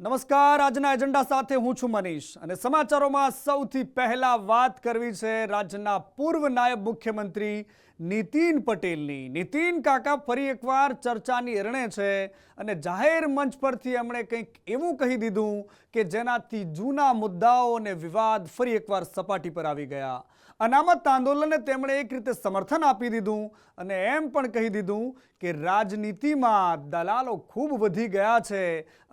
નમસ્કાર, આજના એજન્ડા સાથે હું છું મનીષ અને સમાચારોમાં સૌથી પહેલા વાત કરવી છે રાજ્યના પૂર્વ નાયબ મુખ્યમંત્રી નીતિન પટેલની। નીતિન કાકા ફરી એકવાર ચર્ચાની અરણે છે અને જાહેર મંચ પરથી એમણે કંઈક એવું કહી દીધું કે જેનાથી જૂના મુદ્દાઓ અને વિવાદ ફરી એકવાર સપાટી પર આવી ગયા। અનામત આંદોલનને તેમણે એક રીતે સમર્થન આપી દીધું અને એમ પણ કહી દીધું કે રાજનીતિમાં દલાલો ખૂબ વધી ગયા છે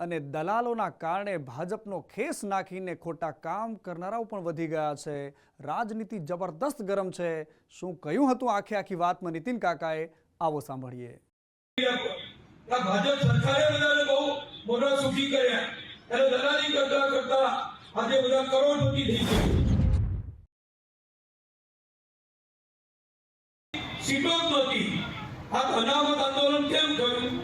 અને દલાલોના કારણે ભાજપનો ખેસ નાખીને ખોટા કામ કરનારાઓ પણ વધી ગયા છે। રાજનીતિ જબરદસ્ત ગરમ છે। શું કહ્યું હતું આખી વાતમાં નીતિન કાકાએ, આવો સાંભળીએ। ભાજપ સરકારે બધાને બહુ મોટા સુખી કર્યા અને દલાલી કરતા કરતા આજે બધા કરોડપતિ થઈ ગયા। સીટો જ નહોતી, આ અનામત આંદોલન કેમ થયું?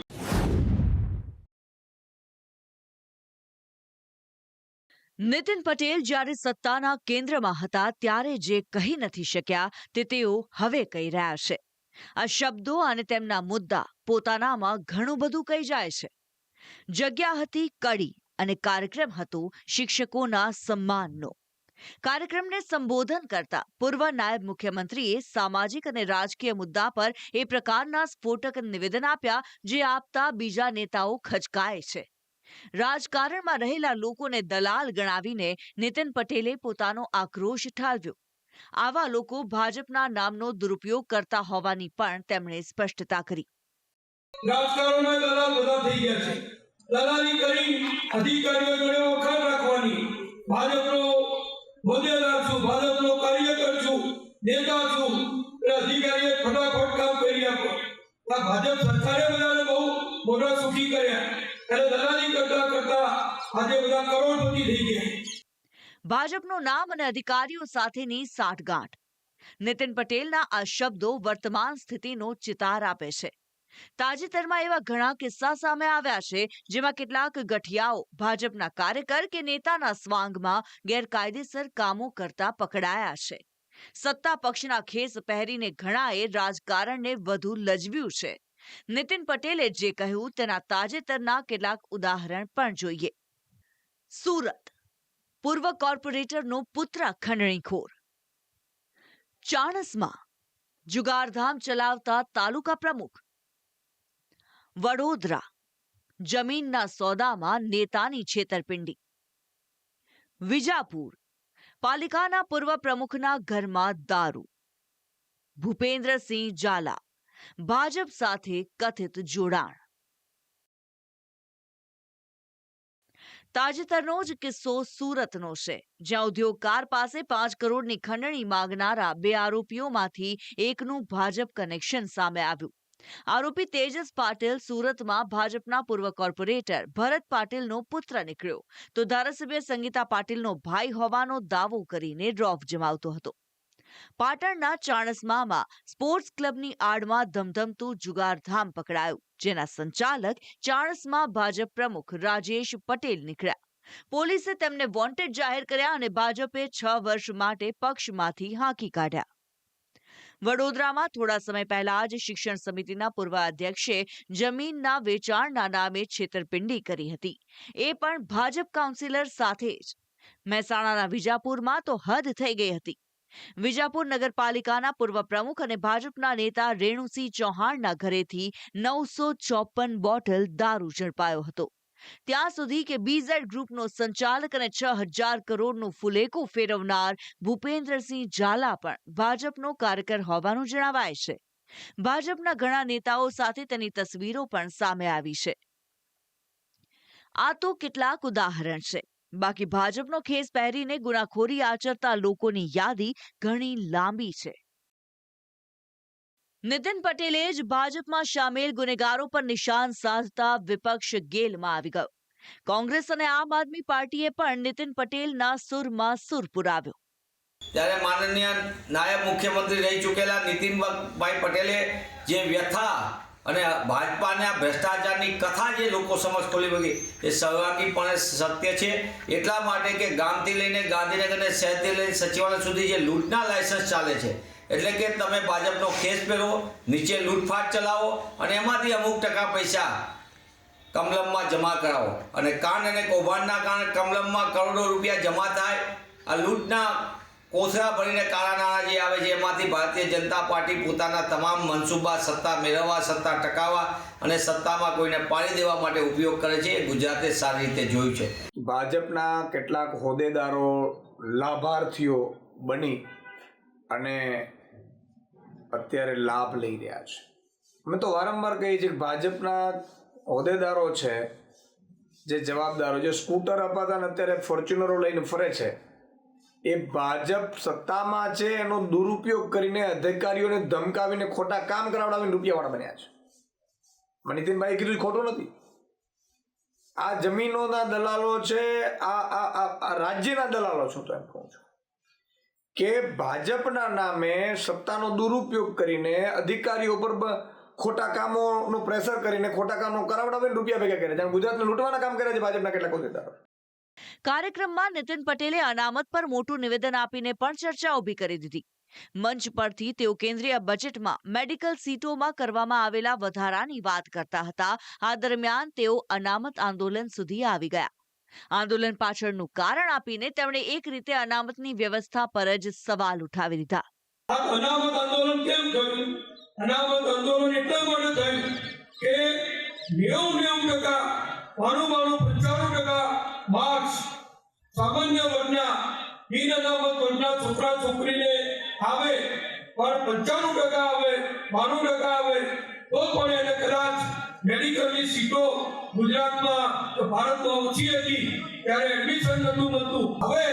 નીતિન પટેલ જ્યારે સત્તાના કેન્દ્રમાં હતા ત્યારે જે કહી નથી શક્યા તે તેઓ હવે કહી રહ્યા છે। આ શબ્દો અને તેમના મુદ્દા પોતાનામાં ઘણું બધું કહી જાય છે। જગ્યા હતી કડી અને કાર્યક્રમ હતો શિક્ષકોના સન્માનનો। કાર્યક્રમને સંબોધન કરતા પૂર્વ નાયબ મુખ્યમંત્રીએ સામાજિક અને રાજકીય મુદ્દા પર એ પ્રકારના સ્ફોટક નિવેદન આપ્યા જે આપતા બીજા નેતાઓ ખચકાય છે। રાજકારણમાં રહેલા લોકોને દલાલ ગણાવીને નીતિન પટેલે પોતાનો આક્રોશ ઠાલવ્યો। આવા લોકો ભાજપના નામનો દુરુપયોગ કરતા હોવાની પણ તેમણે સ્પષ્ટતા કરી। રાજકારણમાં દલાલ બધા થઈ ગયા છે। દલાલી કરી અધિકારીઓ જોડે વખાણ રાખવાની, ભાજપનો હોદ્દેદાર છું, ભાજપનો કાર્યકર છું, નેતા છું, એટલે અધિકારીએ ફટાફટ કામ કરી આપો। આ ભાજપ સરકારે બધાને બહુ મોટા સુખી કર્યા અને દલાલી કરતા કરતા આજે બધા કરોડપતિ થઈ ગયા। ભાજપનું નામ અને અધિકારીઓ સાથેની સાંઠગાંઠ। નીતિન પટેલના આ શબ્દો વર્તમાન સ્થિતિનો ચિતાર આપે છે। તાજેતરમાં એવા ઘણા કિસ્સા સામે આવ્યા છે જેમાં કેટલાક ગઠિયાઓ ભાજપના કાર્યકર કે નેતાના સ્વાંગમાં ગેરકાયદેસર કામો કરતા પકડાયા છે। સત્તા પક્ષના ખેસ પહેરીને ઘણાએ રાજકારણને વધુ લજવ્યું છે। નીતિન પટેલે જે કહ્યું તેના તાજેતરના કેટલાક ઉદાહરણ પણ જોઈએ। સુરત, પૂર્વ કોર્પોરેટરનો પુત્ર ખંડણીખોર। ચાણસ્મા, જુગારધામ ચલાવતા તાલુકા પ્રમુખ। વડોદરા, જમીનના સોદામાં નેતાની છેતરપિંડી। વિજાપુર, પાલિકાના પૂર્વ પ્રમુખના ઘરમાં દારૂ। ભૂપેન્દ્રસિંહ ઝાલા, ભાજપ સાથે કથિત જોડાણ। તાજેતરનો જ કિસ્સો સુરતનો છે, જ્યાં ઉદ્યોગકાર પાસે 5 કરોડની ખંડણી માંગનારા 2 આરોપીઓમાંથી એકનું ભાજપ કનેક્શન સામે આવ્યું। આરોપી તેજસ પાટીલ સુરતમાં ભાજપના પૂર્વ કોર્પોરેટર ભરત પાટીલનો પુત્ર નીકળ્યો તો ધારાસભ્ય સંગીતા પાટીલનો ભાઈ હોવાનો દાવો કરીને રોફ જમાવતો હતો। પાટણના ચાણસ્મામાં સ્પોર્ટ્સ ક્લબની આડમાં ધમધમતું જુગારધામ પકડાયું, જેના સંચાલક ચાણસ્મા ભાજપ પ્રમુખ રાજેશ પટેલ નીકળ્યા। પોલીસે તેમને વોન્ટેડ જાહેર કર્યા અને ભાજપે 6 વર્ષ માટે પક્ષમાંથી હાંકી કાઢ્યા। વડોદરામાં થોડા સમય પહેલા જ શિક્ષણ સમિતિના પૂર્વ અધ્યક્ષે જમીનના વેચાણના નામે છેતરપિંડી કરી હતી, એ પણ ભાજપ કાઉન્સિલર સાથે જ। મહેસાણાના વિજાપુરમાં તો હદ થઈ ગઈ હતી। વિજાપુર નગરપાલિકાના પૂર્વ પ્રમુખ અને ભાજપના નેતા રેણુસિંહ ચૌહાણના ઘરેથી 954 બોટલ દારૂ ઝડપાયો હતો। ત્યાં સુધી કે બીઝેડ ગ્રુપનો સંચાલક અને 6000 કરોડનું ફુલેકું ફેરવનાર ભૂપેન્દ્રસિંહ ઝાલા પણ ભાજપનો કાર્યકર હોવાનું જણાવાય છે। ભાજપના ઘણા નેતાઓ સાથે તેની તસવીરો પણ સામે આવી છે। આ તો કેટલાક ઉદાહરણ છે, બાકી ભાજપનો ખેસ પહેરીને ગુનાખોરી આચરતા લોકોની યાદી ઘણી લાંબી છે। નીતિન પટેલે જ ભાજપમાં સામેલ ગુનેગારો પર નિશાન સાધતા વિપક્ષ ગેલમાં આવી ગયો। કોંગ્રેસ અને આમ આદમી પાર્ટીએ પણ નીતિન પટેલના સુરમાં સુર પુરાવ્યો। ત્યારે માનનીય નાયબ મુખ્યમંત્રી રહી ચૂકેલા નીતિનભાઈ પટેલે જે વ્યથા અને ભાજપાના ભ્રષ્ટાચારની કથા જે લોકો સમક્ષ ખોલી મૂકી એ સૌભાગ્યપણે સત્ય છે। એટલા માટે કે ગામથી લઈને ગાંધીનગર અને શહેરથી લઈને સચિવાલય સુધી જે લૂંટના લાયસન્સ ચાલે છે, એટલે કે તમે ભાજપનો ખેસ પહેરો, નીચે લૂંટફાટ ચલાવો અને એમાંથી અમુક ટકા પૈસા કમલમમાં જમા કરાવો અને કાન અને કૌભાંડના કારણે કમલમમાં કરોડો રૂપિયા જમા થાય. આ લૂંટના કોથળા ભરીને કાળા નાણાં જે આવે છે એમાંથી ભારતીય જનતા પાર્ટી પોતાના તમામ મનસૂબા સત્તા મેળવવા, સત્તા ટકાવવા અને સત્તામાં કોઈને પાડી દેવા માટે ઉપયોગ કરે છે. એ ગુજરાતે સારી રીતે જોયું છે. ભાજપના કેટલાક હોદ્દેદારો લાભાર્થીઓ બની અને અત્યારે લાભ લઈ રહ્યા છે. અમે તો વારંવાર કહીએ છીએ કે ભાજપના હોદ્દેદારો છે, જે જવાબદારો, જે સ્કૂટર અપાતા ને અત્યારે ફોર્ચ્યુનરો લઈને ફરે છે, એ ભાજપ સત્તામાં છે એનો દુરુપયોગ કરીને અધિકારીઓને ધમકાવીને ખોટા કામ કરાવડાવીને રૂપિયાવાળા બન્યા છે. નીતિનભાઈ કીધું ખોટું નથી. આ જમીનોના દલાલો છે, આ રાજ્યના દલાલો છું. તો એમ કહું છું કે ભાજપના નામે સત્તાનો દુરુપયોગ કરીને અધિકારીઓ પર ખોટા કામોનો પ્રેશર કરીને ખોટા કામો કરાવડાવીને રૂપિયા ભેગા કરે છે. ગુજરાતને લૂંટવાના કામ કરે છે ભાજપના કેટલાક હોદ્દેદારો. કાર્યક્રમમાં નીતિન પટેલે અનામત પર મોટું નિવેદન આપીને પણ ચર્ચા ઊભી કરી દીધી. મંચ પરથી તેઓ કેન્દ્રીય બજેટમાં મેડિકલ સીટોમાં કરવામાં આવેલા વધારાની વાત કરતા હતા. આ દરમિયાન તેઓ અનામત આંદોલન સુધી આવી ગયા. આંદોલન પાછળનું કારણ આપીને તેમણે એક રીતે અનામતની વ્યવસ્થા પર જ સવાલ ઉઠાવી દીધા. આ અનામત આંદોલન કેમ થયું? અનામત આંદોલન એટલા માટે થયું કે 90% 95% માર્ક્સ સામાન્ય વર્ગના બિન અનામત વર્ગના છોકરા છોકરીને આવે, પણ 95% આવે, 92% આવે તો પણ એને કદાચ મેડિકલની સીટો ગુજરાતમાં ભારતમાં ઓછી હતી ત્યારે એડમિશન નહોતું મળતું. હવે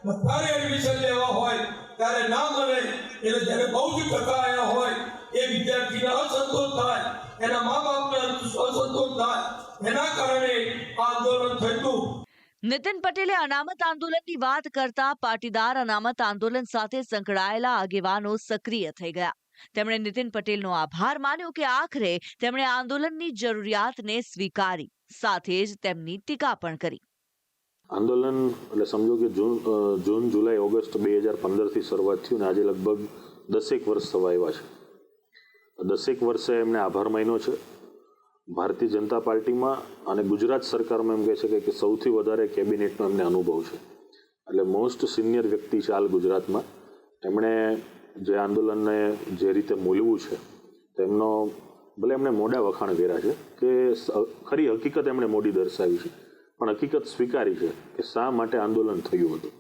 વધારે એડમિશન લેવા હોય ત્યારે ના મળે, એટલે જ્યારે બહુ જ ટકા આવ્યા હોય એ વિદ્યાર્થીને અસંતોષ થાય, એના મા બાપને અસંતોષ થાય, એના કારણે આ આંદોલન થયું. નીતિન પટેલે અનામત આંદોલનની વાત કરતા પાટીદાર અનામત આંદોલન સાથે સંકળાયેલા આગેવાનો સક્રિય થઈ ગયા. તેમણે નીતિન પટેલનો આભાર માન્યો કે આખરે તેમણે આંદોલનની જરૂરિયાતને સ્વીકારી, સાથે જ તેમની ટીકા પણ કરી. આંદોલન એટલે સમજો કે જૂન, જુલાઈ, ઓગસ્ટ 2015થી શરૂઆત થયું ને આજે લગભગ 10 વર્ષ થવા આવ્યા છે. 10 વર્ષે એમને આભાર માન્યો છે. ભારતીય જનતા પાર્ટીમાં અને ગુજરાત સરકારમાં એમ કહે છે કે સૌથી વધારે કેબિનેટનો એમને અનુભવ છે. એટલે મોસ્ટ સિનિયર વ્યક્તિ છે હાલ ગુજરાતમાં. એમણે જે આંદોલનને જે રીતે મૂલવું છે તેમનો ભલે એમણે મોડા વખાણ કર્યા છે કે ખરી હકીકત એમણે મોડી દર્શાવી છે, પણ હકીકત સ્વીકારી છે કે શા માટે આંદોલન થયું હતું.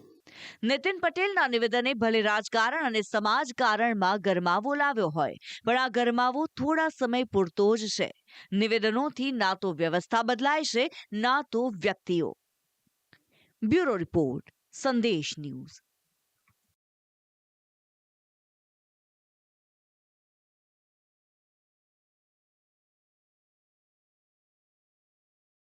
નીતિન પટેલના નિવેદને ભલે રાજકારણ અને સમાજકારણમાં ગરમાવો લાવ્યો હોય, પણ આ ગરમાવો થોડા સમય પૂરતો જ છે. નિવેદનોથી ના તો વ્યવસ્થા બદલાય છે, ના તો વ્યક્તિઓ. બ્યુરો રિપોર્ટ, સંદેશ ન્યૂઝ.